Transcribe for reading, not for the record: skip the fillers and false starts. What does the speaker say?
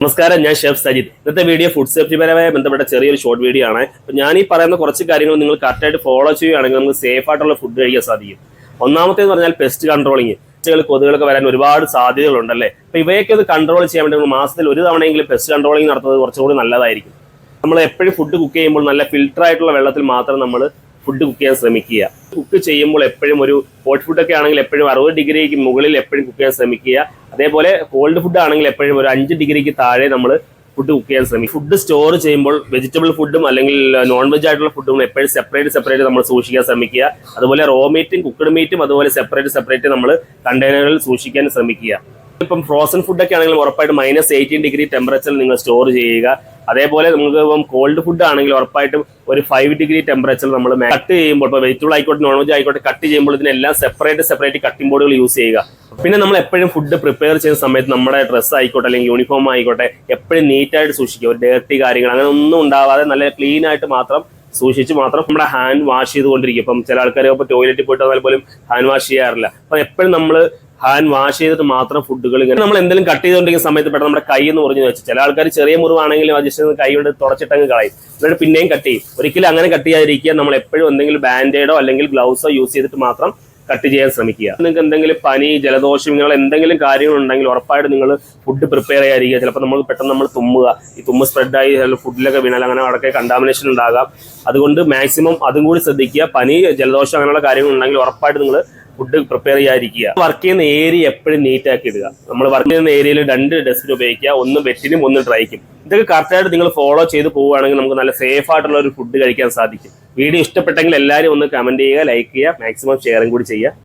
നമസ്കാരം, ഞാൻ ഷെഫ് സജിത്. ഇന്നത്തെ വീഡിയോ ഫുഡ് സേഫ്റ്റിപരമായി ബന്ധപ്പെട്ട ചെറിയൊരു ഷോർട്ട് വീഡിയോ ആണ്. അപ്പോൾ ഞാൻ ഈ പറയുന്ന കുറച്ച് കാര്യങ്ങൾ നിങ്ങൾ കറക്റ്റായിട്ട് ഫോളോ ചെയ്യുകയാണെങ്കിൽ നമുക്ക് സേഫ് ആയിട്ടുള്ള ഫുഡ് കഴിക്കാൻ സാധിക്കും. ഒന്നാമത്തേന്ന് പറഞ്ഞാൽ പെസ്റ്റ് കൺട്രോളിങ്. കൊതുകുകളൊക്കെ വരാൻ ഒരുപാട് സാധ്യതകളുണ്ടല്ലേ. അപ്പോൾ ഇവയൊക്കെ ഒന്ന് കൺട്രോൾ ചെയ്യാൻ വേണ്ടി നമ്മൾ മാസത്തിൽ ഒരു തവണയെങ്കിലും പെസ്റ്റ് കൺട്രോളിങ് നടത്തുന്നത് കുറച്ചുകൂടി നല്ലതായിരിക്കും. നമ്മൾ എപ്പോഴും ഫുഡ് കുക്ക് ചെയ്യുമ്പോൾ നല്ല ഫിൽറ്റർ ആയിട്ടുള്ള വെള്ളത്തിൽ മാത്രം നമ്മൾ ഫുഡ് കുക്ക് ചെയ്യാൻ ശ്രമിക്കുക. കുക്ക് ചെയ്യുമ്പോൾ എപ്പോഴും ഒരു ഹോട്ട് ഫുഡൊക്കെ ആണെങ്കിൽ എപ്പോഴും 60 ഡിഗ്രിക്ക് മുകളിൽ എപ്പോഴും കുക്ക് ചെയ്യാൻ ശ്രമിക്കുക. അതേപോലെ കോൾഡ് ഫുഡ് ആണെങ്കിൽ എപ്പോഴും ഒരു 5 ഡിഗ്രിക്ക് താഴെ നമ്മൾ ഫുഡ് കുക്ക് ചെയ്യാൻ ശ്രമിക്കും. ഫുഡ് സ്റ്റോർ ചെയ്യുമ്പോൾ വെജിറ്റബിൾ ഫുഡും അല്ലെങ്കിൽ നോൺ വെജ് ആയിട്ടുള്ള ഫുഡും എപ്പോഴും സെപ്പറേറ്റ് നമ്മൾ സൂക്ഷിക്കാൻ ശ്രമിക്കുക. അതുപോലെ റോ മീറ്റും കുക്ക്ഡ് മീറ്റും അതുപോലെ സെപ്പറേറ്റ് നമ്മൾ കണ്ടെയ്നറുകളിൽ സൂക്ഷിക്കാൻ ശ്രമിക്കുക. ഇപ്പം ഫ്രോസൺ ഫുഡൊക്കെ ആണെങ്കിലും ഉറപ്പായിട്ട് -18 ഡിഗ്രി ടെമ്പറേച്ചറിൽ നിങ്ങൾ സ്റ്റോർ ചെയ്യുക. അതേപോലെ നമുക്ക് ഇപ്പം കോൾഡ് ഫുഡ് ആണെങ്കിൽ ഉറപ്പായിട്ടും ഒരു 5 ഡിഗ്രി ടെമ്പറേച്ചറിൽ നമ്മൾ കട്ട് ചെയ്യുമ്പോൾ, ഇപ്പോൾ വെജിറ്റബിൾ ആയിക്കോട്ടെ നോൺ വെജ് ആയിക്കോട്ടെ, കട്ട് ചെയ്യുമ്പോൾ ഇതിനെല്ലാം സെപ്പറേറ്റ് കട്ടിംഗ് ബോർഡുകൾ യൂസ് ചെയ്യുക. പിന്നെ നമ്മൾ എപ്പോഴും ഫുഡ് പ്രിപ്പയർ ചെയ്യുന്ന സമയത്ത് നമ്മുടെ ഡ്രസ്സ് ആയിക്കോട്ടെ അല്ലെങ്കിൽ യൂണിഫോം ആയിക്കോട്ടെ എപ്പോഴും നീറ്റായിട്ട് സൂക്ഷിക്കുക. ഒരു ഡേർട്ടി കാര്യങ്ങൾ അങ്ങനെ ഒന്നും ഉണ്ടാവാതെ നല്ല ക്ലീൻ ആയിട്ട് മാത്രം സൂക്ഷിച്ച് മാത്രം നമ്മുടെ ഹാൻഡ് വാഷ് ചെയ്തുകൊണ്ടിരിക്കും. ഇപ്പം ചില ആൾക്കാർ ഇപ്പോൾ ടോയ്ലറ്റിൽ പോയിട്ട് വന്നാൽ പോലും ഹാൻഡ് വാഷ് ചെയ്യാറില്ല. അപ്പം എപ്പോഴും നമ്മൾ ഹാൻഡ് വാഷ് ചെയ്തിട്ട് മാത്രം ഫുഡുകൾ ഇങ്ങനെ നമ്മൾ എന്തെങ്കിലും കട്ട് ചെയ്തുകൊണ്ടിരിക്കുന്ന സമയത്ത് പെട്ടെന്ന് നമ്മുടെ കൈ എന്ന് പറഞ്ഞു വെച്ചാൽ ചില ആൾക്കാർ ചെറിയ മുറിവാണെങ്കിലും ജസ്റ്റ് കൈ കൊണ്ട് തുടച്ചിട്ടങ്ങ് കളയും, എന്നിട്ട് പിന്നെയും കട്ട് ചെയ്യും. ഒരിക്കലും അങ്ങനെ കട്ട് ചെയ്യാതിരിക്കുക. നമ്മൾ എപ്പോഴും എന്തെങ്കിലും ബാൻഡേഡോ അല്ലെങ്കിൽ ഗ്ലൗസോ യൂസ് ചെയ്തിട്ട് മാത്രം കട്ട് ചെയ്യാൻ ശ്രമിക്കുക. നിങ്ങൾക്ക് എന്തെങ്കിലും പനി, ജലദോഷം, ഇങ്ങനെ എന്തെങ്കിലും കാര്യങ്ങളുണ്ടെങ്കിൽ ഉറപ്പായിട്ട് നിങ്ങൾ ഫുഡ് പ്രിപ്പയർ ചെയ്യാതിരിക്കുക. ചിലപ്പോൾ നമ്മൾ പെട്ടെന്ന് നമ്മൾ തുമ്മുക, ഈ തുമ്മ് സ്പ്രെഡായി ഫുഡിലൊക്കെ വീണാൽ അങ്ങനെ അവിടെയൊക്കെ കണ്ടാമിനേഷൻ ഉണ്ടാകാം. അതുകൊണ്ട് മാക്സിമം അതും കൂടി ശ്രദ്ധിക്കുക. പനി, ജലദോഷം അങ്ങനെയുള്ള കാര്യങ്ങളുണ്ടെങ്കിൽ ഉറപ്പായിട്ട് നിങ്ങൾ ഫുഡ് പ്രിപ്പയർ ചെയ്യാതിരിക്കുക. വർക്ക് ചെയ്യുന്ന ഏരിയ എപ്പോഴും നീറ്റ് ആക്കി ഇടുക. നമ്മൾ വർക്ക് ചെയ്യുന്ന ഏരിയയിൽ 2 ഡസ്റ്റ്ബിൻ ഉപയോഗിക്കുക, ഒന്ന് വെറ്റിനും ഒന്ന് ഡ്രൈക്കും. ഇതൊക്കെ കറക്റ്റായിട്ട് നിങ്ങൾ ഫോളോ ചെയ്ത് പോവുകയാണെങ്കിൽ നമുക്ക് നല്ല സേഫ് ആയിട്ടുള്ള ഒരു ഫുഡ് കഴിക്കാൻ സാധിക്കും. വീഡിയോ ഇഷ്ടപ്പെട്ടെങ്കിൽ എല്ലാവരും ഒന്ന് കമന്റ് ചെയ്യുക, ലൈക്ക് ചെയ്യുക, മാക്സിമം ഷെയറും കൂടി ചെയ്യുക.